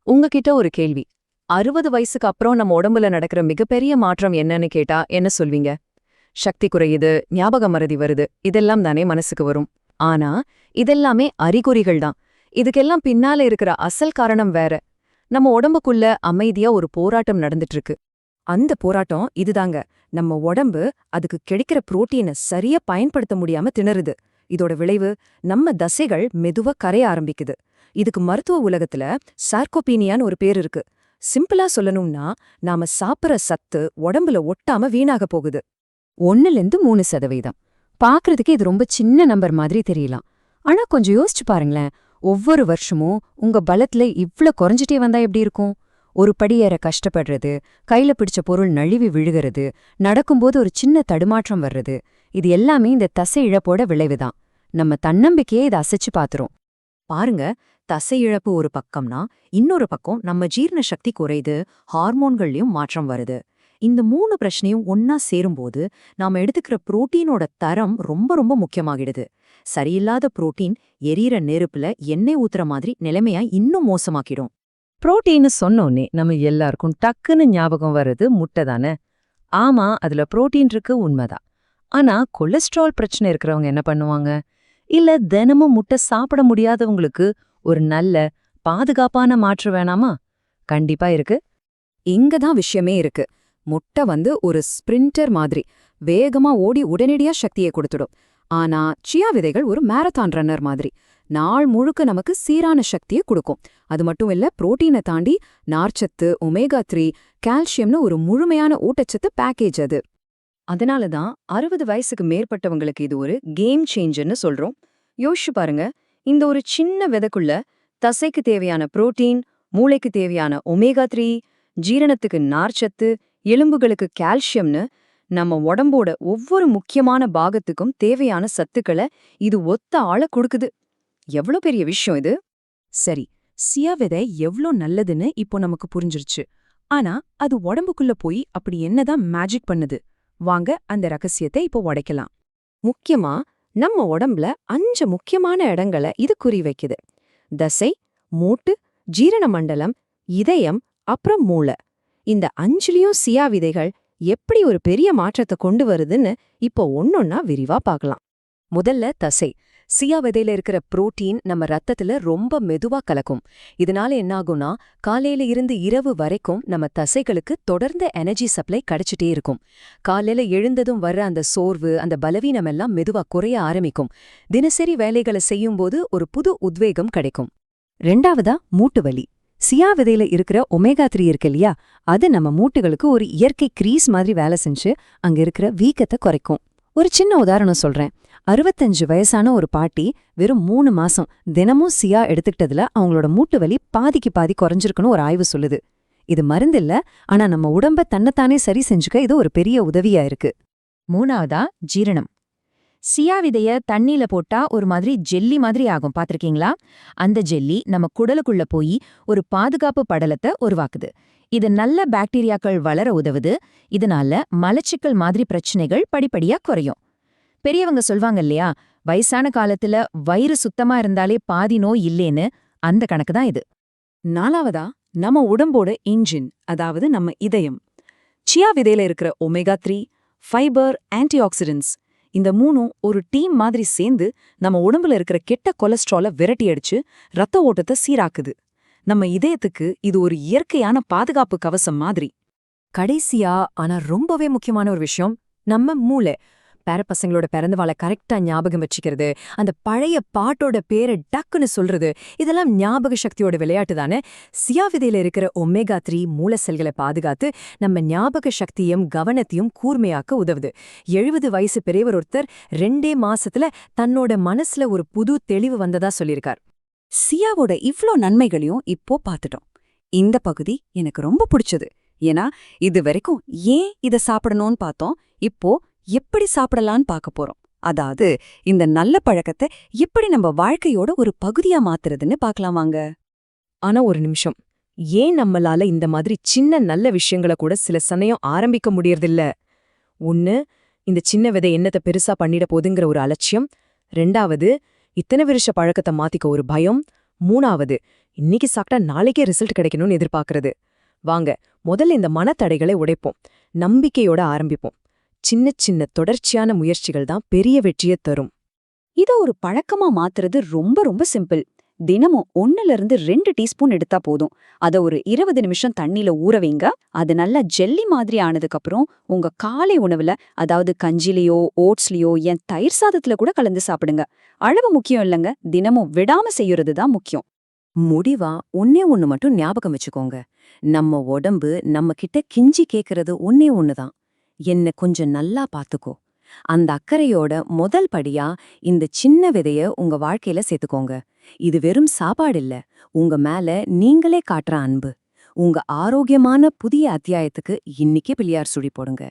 உங்ககிட்ட ஒரு கேள்வி. 60 வயசுக்கு அப்புறம் நம்ம உடம்புல நடக்கிற மிகப்பெரிய மாற்றம் என்னன்னு கேட்டா என்ன சொல்வீங்க? சக்தி குறையுது, ஞாபக மறதி வருது, இதெல்லாம் தானே மனசுக்கு வரும். ஆனா இதெல்லாமே அறிகுறிகள் தான். இதுக்கெல்லாம் பின்னால இருக்கிற அசல் காரணம் வேற. நம்ம உடம்புக்குள்ள அமைதியா ஒரு போராட்டம் நடந்துட்டு இருக்கு. அந்த போராட்டம் இதுதாங்க. நம்ம உடம்பு அதுக்கு கிடைக்கிற புரோட்டீனை சரியா பயன்படுத்த முடியாம திணறுது. இதோட விளைவு நம்ம தசைகள் மெதுவா கரைய ஆரம்பிக்குது. இதுக்கு மருத்துவ உலகத்துல சார்கோபீனியான்னு ஒரு பேர் இருக்கு. சிம்பிளா சொல்லணும்னா, நாம சாப்பிடுற சத்து உடம்புல ஒட்டாம வீணாக போகுது. 1-3% பாக்குறதுக்கு இது ரொம்ப சின்ன நம்பர் மாதிரி தெரியலாம். ஆனா கொஞ்சம் யோசிச்சு பாருங்களேன். ஒவ்வொரு வருஷமும் உங்க பலத்துல இவ்ளோ குறைஞ்சிட்டே வந்தா எப்படி இருக்கும்? ஒரு படி ஏற கஷ்டப்படுறது, கையில பிடிச்ச பொருள் நழுவி விழுகிறது, நடக்கும்போது ஒரு சின்ன தடுமாற்றம் வர்றது, இது எல்லாமே இந்த தசை இழப்போட விளைவுதான். நம்ம தன்னம்பிக்கையே இதை அசைச்சு பாத்துரும். பாருங்க, தசை இழப்பு ஒரு பக்கம்னா, இன்னொரு பக்கம் நம்ம ஜீரண சக்தி குறையுது, ஹார்மோன்கள்லயும் மாற்றம் வருது. இந்த 3 பிரச்சனையும் ஒன்னா சேரும்போது நாம எடுத்துக்கிற புரோட்டீனோட தரம் ரொம்ப ரொம்ப முக்கியமாகிடுது. சரியில்லாத புரோட்டீன் எரியிற நெருப்புல எண்ணெய் ஊத்துற மாதிரி நிலைமையா இன்னும் மோசமாக்கிடும். புரோட்டீன்னு சொன்னோன்னே நம்ம எல்லாருக்கும் டக்குன்னு ஞாபகம் வர்றது முட்டை தானே. ஆமா, அதுல புரோட்டீன் இருக்கு, உண்மைதான். ஆனா கொலஸ்ட்ரால் பிரச்சனை இருக்கிறவங்க என்ன பண்ணுவாங்க? இல்ல தினமும் முட்டை சாப்பிட முடியாதவங்களுக்கு ஒரு நல்ல பாதுகாப்பான மாற்று வேணாமா? கண்டிப்பா இருக்கு. இங்கதான் விஷயமே இருக்கு. முட்டை ஒரு ஸ்பிரிண்டர் மாதிரி வேகமா ஓடி உடனடியா சக்தியை கொடுத்துடும். ஆனா சியா விதைகள் ஒரு மாரத்தான் ரன்னர் மாதிரி நாள் முழுக்க நமக்கு சீரான சக்தியை கொடுக்கும். அது மட்டும் இல்ல, புரோட்டீனை தாண்டி நார்ச்சத்து, ஒமேகா 3, கால்சியம்னு ஒரு முழுமையான ஊட்டச்சத்து பேக்கேஜ் அது. அதனாலதான் 60 வயசுக்கு மேற்பட்டவங்களுக்கு இது ஒரு கேம் சேஞ்சர்னு சொல்றோம். யோசிச்சு பாருங்க, இந்த ஒரு சின்ன விதைக்குள்ள தசைக்கு தேவையான புரோட்டீன், மூளைக்கு தேவையான ஒமேகா 3, ஜீரணத்துக்கு நார்ச்சத்து, எலும்புகளுக்கு கால்சியம்னு நம்ம உடம்போட ஒவ்வொரு முக்கியமான பாகத்துக்கும் தேவையான சத்துக்களை இது ஒத்த ஆள கொடுக்குது. எவ்வளோ பெரிய விஷயம் இது! சரி, சியா விதை எவ்ளோ நல்லதுன்னு இப்போ நமக்கு புரிஞ்சிருச்சு. ஆனா அது உடம்புக்குள்ள போய் அப்படி என்னதான் மேஜிக் பண்ணுது? வாங்க அந்த ரகசியத்தை இப்போ உடைக்கலாம். முக்கியமா நம்ம உடம்புல 5 முக்கியமான இடங்களை இது குறி வைக்குது. தசை, மூட்டு, ஜீரண மண்டலம், இதயம், அப்புறம் மூளை. இந்த 5லயும் சியா விதைகள் எப்படி ஒரு பெரிய மாற்றத்தை கொண்டு வருதுன்னு இப்போ ஒன்னொன்னா விரிவா பார்க்கலாம். முதல்ல தசை. சியா விதையில இருக்கிற புரோட்டீன் நம்ம ரத்தத்துல ரொம்ப மெதுவா கலக்கும். இதனால என்னாகும்னா, காலையில இருந்து இரவு வரைக்கும் நம்ம தசைகளுக்கு தொடர்ந்து எனர்ஜி சப்ளை கிடைச்சிட்டே இருக்கும். காலையில எழுந்ததும் வர்ற அந்த சோர்வு, அந்த பலவீனம் எல்லாம் மெதுவா குறைய ஆரம்பிக்கும். தினசரி வேலைகளை செய்யும்போது ஒரு புது உத்வேகம் கிடைக்கும். 2வதா மூட்டு வலி. சியா விதையில இருக்கிற ஒமேகா 3 இருக்கு இல்லையா, அது நம்ம மூட்டுகளுக்கு ஒரு இயற்கை கிரீஸ் மாதிரி வேலை செஞ்சு அங்க இருக்கிற வீக்கத்தை குறைக்கும். ஒரு சின்ன உதாரணம் சொல்றேன். 65 வயசான ஒரு பாட்டி வெறும் 3 மாசம் தினமும் சியா எடுத்துக்கிட்டதுல அவங்களோட மூட்டு வலி பாதிக்கு பாதி குறைஞ்சிருக்குன்னு ஒரு ஆய்வு சொல்லுது. இது மருந்தில்ல, ஆனா நம்ம உடம்ப தன்னைத்தானே சரி செஞ்சுக்க இது ஒரு பெரிய உதவியா இருக்கு. 3வதா ஜீரணம். சியா விதைய தண்ணியில போட்டா ஒரு மாதிரி ஜெல்லி மாதிரி ஆகும், பாத்திருக்கீங்களா? அந்த ஜெல்லி நம்ம குடலுக்குள்ள போய் ஒரு பாதுகாப்பு படலத்தை உருவாக்குது. இது நல்ல பாக்டீரியாக்கள் வளர உதவுது. இதனால மலச்சிக்கல் மாதிரி பிரச்சனைகள் படிப்படியா குறையும். பெரியவங்க சொல்வாங்க இல்லையா, வயசான காலத்துல வயிறு சுத்தமா இருந்தாலே பாதி நோய் இல்லேன்னு, அந்த கணக்குதான் இது. 4வதா நம்ம உடம்போட இன்ஜின், அதாவது நம்ம இதயம். சியா விதையில இருக்கிற ஒமேகா 3, ஃபைபர், ஆன்டிஆக்சிடென்ட்ஸ், இந்த 3ம் ஒரு டீம் மாதிரி சேர்ந்து நம்ம உடம்புல இருக்கிற கெட்ட கொலஸ்ட்ராலை விரட்டி அடிச்சு ரத்த ஓட்டத்தை சீராக்குது. நம்ம இதயத்துக்கு இது ஒரு இயற்கையான பாதுகாப்பு கவசம் மாதிரி. கடைசியா ஆனா ரொம்பவே முக்கியமான ஒரு விஷயம், நம்ம மூளை. பேரப்பசங்களோட பிறந்தவாளை கரெக்டா ஞாபகம் வச்சுக்கிறது, அந்த பழைய பாட்டோட பேரை டக்குன்னு சொல்றது, இதெல்லாம் ஞாபக சக்தியோட விளையாட்டு தானே. சியா விதையில இருக்கிற ஒமேகா 3 மூளை செல்களை பாதுகாத்து நம்ம ஞாபக சக்தியும் கவனத்தையும் கூர்மையாக்க உதவுது. 70 வயசு பெரியவர் ஒருத்தர் 2 மாசத்துல தன்னோட மனசுல ஒரு புது தெளிவு வந்ததா சொல்லியிருக்கார். சியாவோட இவ்ளோ நன்மைகளையும் இப்போ பார்த்துட்டோம். இந்த பகுதி எனக்கு ரொம்ப பிடிச்சது. ஏன்னா இது வரைக்கும் ஏன் இதை சாப்பிடணும்னு பார்த்தோம். இப்போ எப்படி சாப்பிடலான்னு பார்க்க போறோம். அதாவது இந்த நல்ல பழக்கத்தை எப்படி நம்ம வாழ்க்கையோட ஒரு பகுதியா மாத்துறதுன்னு பார்க்கலாம் வாங்க. ஆனா ஒரு நிமிஷம், ஏன் நம்மளால இந்த மாதிரி சின்ன நல்ல விஷயங்களை கூட சில சமயம் ஆரம்பிக்க முடியறதில்ல? ஒன்னு, இந்த சின்ன விதை என்னத்தை பெருசா பண்ணிட போதுங்கிற ஒரு அலட்சியம். 2வது, இத்தனை வருஷ பழக்கத்தை மாத்திக்க ஒரு பயம். 3வது, இன்னைக்கு சாப்பிட்டா நாளைக்கே ரிசல்ட் கிடைக்கணும்னு எதிர்பார்க்கறது. வாங்க முதல்ல இந்த மனத்தடைகளை உடைப்போம், நம்பிக்கையோட ஆரம்பிப்போம். சின்ன சின்ன தொடர்ச்சியான முயற்சிகள் தான் பெரிய வெற்றியை தரும். இத ஒரு பழக்கமா மாத்துறது ரொம்ப ரொம்ப சிம்பிள். தினமும் 1-2 டீஸ்பூன் எடுத்தா போதும். அத ஒரு 20 நிமிஷம் தண்ணில ஊற வைங்க. அது நல்லா ஜெல்லி மாதிரி ஆனதுக்கு அப்புறம் உங்க காலை உணவுல, அதாவது கஞ்சிலையோ ஓட்ஸ்லயோ ஏன் தயிர் சாதத்துல கூட கலந்து சாப்பிடுங்க. அளவு முக்கியம் இல்லங்க, தினமும் விடாம செய்யறது தான் முக்கியம். முடிவா ஒண்ணு மட்டும் ஞாபகம் வச்சுக்கோங்க. நம்ம உடம்பு நம்ம கிட்ட கிஞ்சி கேக்குறது ஒண்ணுதான். என்ன கொஞ்சம் நல்லா பாத்துக்கோ. அந்த அக்கறையோட முதல் படியா இந்த சின்ன விதைய உங்க வாழ்க்கையில சேர்த்துக்கோங்க. இது வெறும் சாப்பாடு இல்ல, உங்க மேல நீங்களே காட்டுற அன்பு. உங்க ஆரோக்கியமான புதிய அத்தியாயத்துக்கு இன்னிக்கே பிள்ளையார் சுழி போடுங்க.